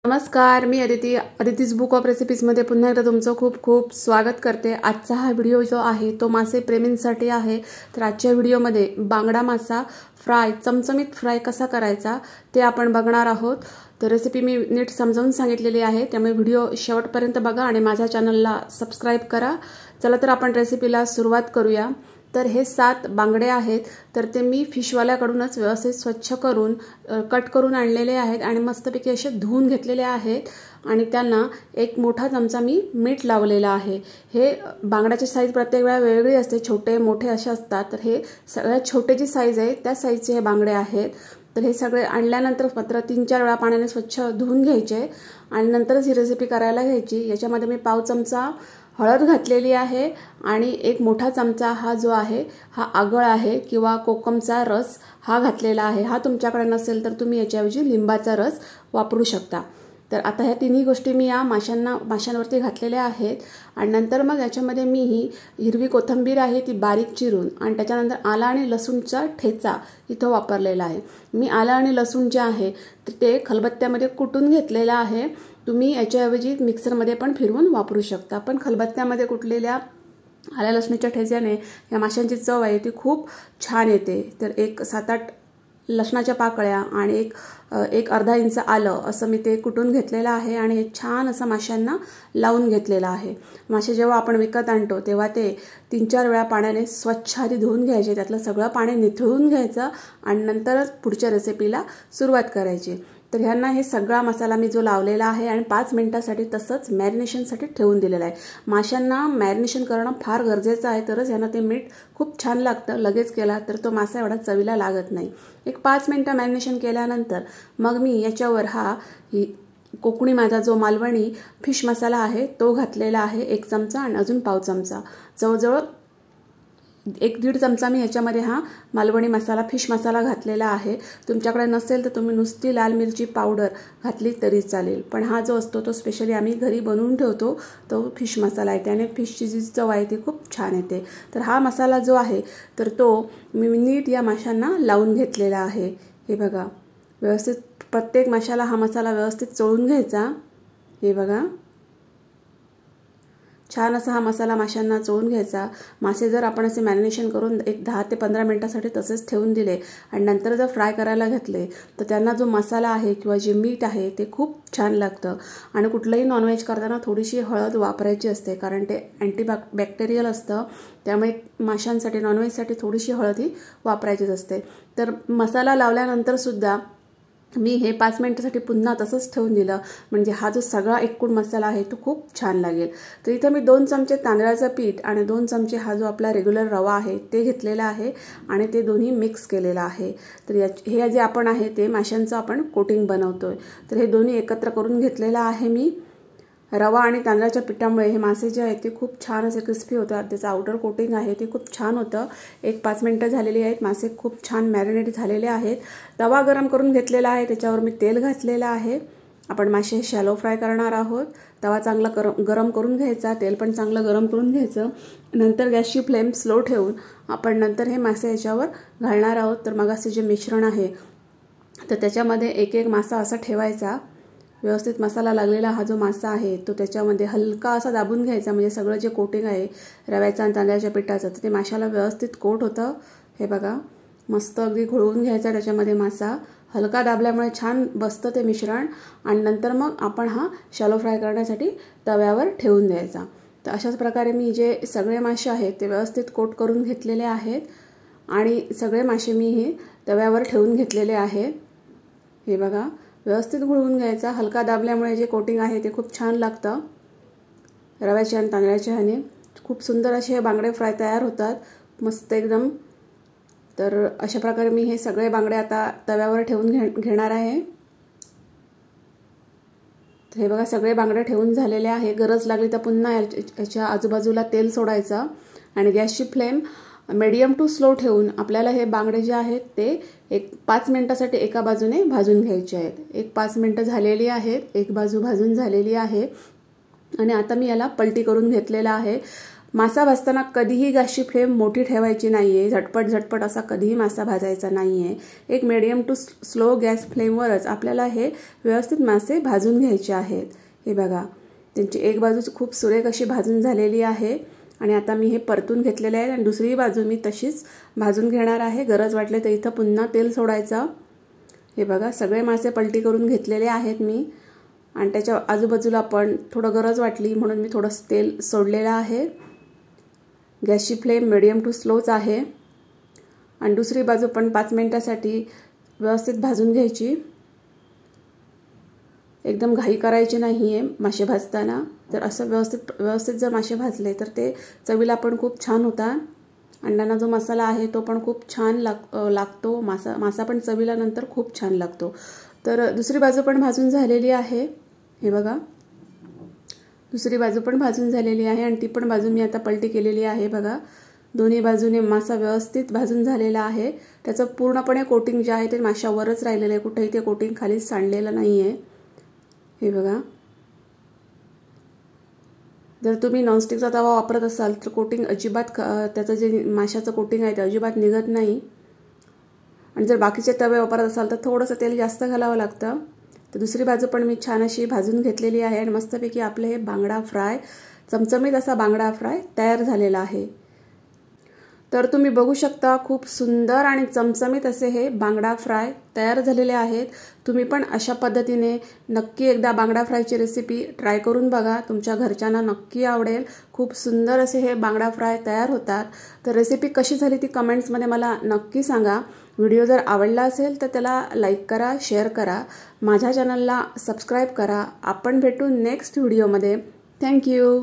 नमस्कार, मी अदितीज book of रेसिपीजमध्ये पुन्हा एकदा तुमचं खूप खूप स्वागत करते। आजचा हा व्हिडिओ जो आहे तो मासे प्रेमींसाठी आहे। तर आजच्या व्हिडिओमध्ये बांगडा मासा फ्राय, चमचमीत फ्राय कसा करायचा ते आपण बघणार आहोत। तर रेसिपी मी नीट समजावून सांगितलेली आहे, त्यामुळे व्हिडिओ शेवटपर्यंत बघा आणि माझ्या चॅनलला सबस्क्राइब करा। चला तर आपण रेसिपीला सुरुवात करूया। तर हे 7 बांगडे आहेत, तर ते मी फिशवाल्याकडूनच व्यवस्थित स्वच्छ करून कट करून आणलेले आहेत आणि मस्तपैकी असे धुवून घेतलेले आहेत आणि त्यांना एक मोठा चमचा मी मीठ लावलेला आहे। हे बांगड्याची साईज प्रत्येक वेळा वेगळी असते, छोटे मोठे असे असतात। तर हे सगळ्यात छोटे जी साईज आहे त्या साईजचे हे बांगडे आहेत। तर हे सगळे आणल्यानंतर मात्र 3-4 वेळा पाण्याने स्वच्छ धुवून घ्यायचे आणि नंतरच ही रेसिपी करायला घ्यायची। याच्यामध्ये मी पाव चमचा हळद घातलेली आहे आणि एक मोठा चमचा हा जो आहे हा आगळ आहे किंवा कोकमचा रस हा घातलेला आहे। हा तुमच्याकडे नसेल तर तुम्ही याच्याऐवजी लिंबाचा रस वापरू शकता। तर आता ह्या तिन्ही गोष्टी मी या माशांवरती घातलेल्या आहेत आणि नंतर मग याच्यामध्ये मी ही हिरवी कोथिंबीर आहे ती बारीक चिरून आणि त्याच्यानंतर आला आणि लसूणचा ठेचा इथं वापरलेला आहे। मी आला आणि लसूण जे आहे ते खलबत्त्यामध्ये कुटून घेतलेला आहे। तुम्ही याच्याऐवजी मिक्सरमध्ये पण फिरवून वापरू शकता, पण खलबत्त्यामध्ये कुटलेल्या आल्या लसणीच्या ठेच्याने या माशांची चव आहे ती खूप छान येते। तर एक 7-8 लसणाच्या पाकळ्या आणि एक अर्धा इंच आलं असं मी ते कुटून घेतलेलं आहे आणि हे छान असं माशांना लावून घेतलेलं आहे। मासे जेव्हा आपण विकत आणतो तेव्हा ते 3-4 वेळा पाण्याने स्वच्छ आधी धुवून घ्यायचे, त्यातलं सगळं पाणी निथळून घ्यायचं आणि नंतरच पुढच्या रेसिपीला सुरुवात करायची। तर ह्यांना हे सगळा मसाला मी जो लावलेला आहे आणि 5 मिनिटांसाठी तसंच मॅरिनेशनसाठी ठेवून दिलेला आहे। माशांना मॅरिनेशन करणं फार गरजेचं आहे, तरच ह्यांना ते मीठ खूप छान लागतं। लगेच केला तर तो मासा एवढा चवीला लागत नाही। एक 5 मिनिटं मॅरिनेशन केल्यानंतर मग मी याच्यावर कोकणी माझा जो मालवणी फिश मसाला आहे तो घातलेला आहे 1 चमचा आणि अजून पाव चमचा, जवळजवळ 1-1.5 चमचा मी याच्यामध्ये हा मालवणी मसाला फिश मसाला घातलेला आहे। तुमच्याकडे नसेल तर तुम्ही नुसती लाल मिरची पावडर घातली तरी चालेल, पण हा जो असतो तो स्पेशली आम्ही घरी बनवून ठेवतो तो फिश मसाला आहे, त्याने फिशची जी चव आहे ती खूप छान येते। तर हा मसाला जो आहे तर तो मी नीट या माशांना लावून घेतलेला आहे। हे बघा, व्यवस्थित प्रत्येक माशाला हा मसाला व्यवस्थित चोळून घ्यायचा। हे बघा, छान असा हा मसाला माशांना चोळून घ्यायचा। मासे जर आपण असे मॅरिनेशन करून एक 10 ते 15 मिनिटांसाठी तसेच ठेवून दिले आणि नंतर जर फ्राय करायला घातले तर त्यांना जो मसाला आहे किंवा जे मीठ आहे ते खूप छान लागतं। आणि कुठलंही नॉनव्हेज करताना थोडीशी हळद वापरायची असते, कारण ते बॅक्टेरियल असतं, त्यामुळे माशांसाठी नॉनव्हेजसाठी थोडीशी हळद ही वापरायचीच असते। तर मसाला लावल्यानंतर सुद्धा मी हे 5 मिनिटांसाठी पुन्हा तसंच ठेवून दिलं, म्हणजे हा जो सगळा एकूण मसाला आहे तो खूप छान लागेल। तर इथं मी 2 चमचे तांदळाचं पीठ आणि 2 चमचे हा जो आपला रेग्युलर रवा आहे ते घेतलेला आहे आणि ते दोन्ही मिक्स केलेलं आहे। तर हे जे आपण आहे ते माशांचं आपण कोटिंग बनवतोय, तर हे दोन्ही एकत्र करून घेतलेलं आहे मी। रवा आणि तांदळाच्या पिठामुळे हे मासे जे आहेत ते खूप छान असे क्रिस्पी होतात, त्याचं आउटर कोटिंग आहे ते खूप छान होतं। एक 5 मिनिटं झालेली आहेत, मासे खूप छान मॅरिनेट झालेले आहेत। तवा गरम करून घेतलेला आहे, त्याच्यावर मी तेल घातलेलं आहे। आपण मासे शॅलो फ्राय करणार आहोत। तवा चांगला गरम करून घ्यायचा, तेल पण चांगलं गरम करून घ्यायचं। नंतर गॅसची फ्लेम स्लो ठेवून आपण नंतर हे मासे याच्यावर घालणार आहोत। तर मग असे जे मिश्रण आहे तर त्याच्यामध्ये एक मासा असा ठेवायचा, व्यवस्थित मसाला लागलेला हा जो मासा आहे तो त्याच्यामध्ये हलका असा दाबून घ्यायचा, म्हणजे सगळं जे कोटिंग आहे रव्याचं आणि तांदळाच्या पिठाचं तर ते माशाला व्यवस्थित कोट होतं। हे बघा, मस्त अगदी घोळवून घ्यायचा त्याच्यामध्ये मासा, हलका दाबल्यामुळे छान बसतं ते मिश्रण आणि नंतर मग आपण हा शॅलो फ्राय करण्यासाठी तव्यावर ठेवून द्यायचा। तर अशाच प्रकारे मी जे सगळे मासे आहेत ते व्यवस्थित कोट करून घेतलेले आहेत आणि सगळे मासे मी हे तव्यावर ठेवून घेतलेले आहेत। हे बघा, व्यवस्थित घोळवून घ्यायचा, हलका दाबल्यामुळे जे कोटिंग आहे ते खूप छान लागतं रव्याच्या आणि तांदळाच्या ह्याने। खूप सुंदर असे हे बांगडे फ्राय तयार होतात, मस्त एकदम। तर अशा प्रकारे मी हे सगळे बांगडे आता तव्यावर ठेवून घेणार आहे। हे बघा, सगळे बांगडे ठेवून झालेले आहे। गरज लागली तर पुन्हा याच्या आजूबाजूला तेल सोडायचं आणि गॅसची फ्लेम मीडियम टू स्लो ठेवून आपल्याला हे बांगडे जे आहेत ते एक 5 मिनिटांसाठी एका बाजूने भाजून घ्यायचे आहेत। एक 5 मिनिटं झालेली आहेत, एक बाजू भाजून झालेली आहे आणि आता मी याला पलटी करून घेतलेला आहे। मासा भाजताना कधीही गॅसची फ्लेम मोठी ठेवायची नाही आहे, झटपट झटपट असा कधीही मासा भाजायचा नाही आहे। एक मीडियम टू स्लो गॅस फ्लेमवरच आपल्याला हे व्यवस्थित मासे भाजून घ्यायचे आहेत। हे बघा, त्यांची एक बाजू खूप सुरेख अशी भाजून झालेली आहे आणि आता मी हे परतून घेतलेले आहे आणि दुसरी बाजू मी तशीच भाजून घेणार आहे। गरज वाटले तर इथं पुन्हा तेल सोडायचं। हे बघा, सगळे मासे पलटी करून घेतलेले आहेत मी आणि त्याच्या आजूबाजूला पण थोडं गरज वाटली म्हणून मी थोडंसं तेल सोडलेलं आहे। गॅसची फ्लेम मीडियम टू स्लोच आहे आणि दुसरी बाजू पण 5 मिनिटांसाठी व्यवस्थित भाजून घ्यायची। एकदम घाई करायची नाही आहे मासे भाजताना। तर असं व्यवस्थित जर मासे भाजले तर ते चवीला पण खूप छान होतात। अंड्याचा जो मसाला आहे तो पण खूप छान लागतो। मासा पण चवीला नंतर खूप छान लागतो। तर दुसरी बाजू पण भाजून झालेली आहे। हे बघा, दुसरी बाजू पण भाजून झालेली आहे आणि ती पण बाजू मी आता पलटी केलेली आहे। बघा, दोन्ही बाजूने मासा व्यवस्थित भाजून झालेला आहे। त्याचं पूर्णपणे कोटिंग जे आहे ते माशावरच राहिलेलं आहे, कुठेही ते कोटिंग खाली सांडलेलं नाही आहे। हे बघा, जर तुम्ही नॉनस्टिकचा तवा वापरत असाल तर कोटिंग अजिबात त्याचं जे माशाचं कोटिंग आहे ते अजिबात निघत नाही। आणि जर बाकीचे तवे वापरत असाल तर थोडंसं तेल जास्त घालावं लागतं। तर दुसरी बाजू पण मी छान अशी भाजून घेतलेली आहे आणि मस्तपैकी आपले हे बांगडा फ्राय, चमचमीत असा बांगडा फ्राय तयार झालेला आहे। तर तुम्ही बघू शकता, खूप सुंदर आणि चमचमीत असे हे बांगडा फ्राय तयार झालेले आहेत। तुम्ही पण अशा पद्धतीने नक्की एकदा बांगडा फ्रायची रेसिपी ट्राय करून बघा, तुमच्या घरच्यांना नक्की आवडेल। खूप सुंदर असे हे बांगडा फ्राय तयार होतात। तर रेसिपी कशी झाली ती कमेंट्समध्ये मला नक्की सांगा। व्हिडिओ जर आवडला असेल तर त्याला लाईक करा, शेअर करा, माझ्या चॅनलला सबस्क्राईब करा। आपण भेटू नेक्स्ट व्हिडिओमध्ये। थँक्यू।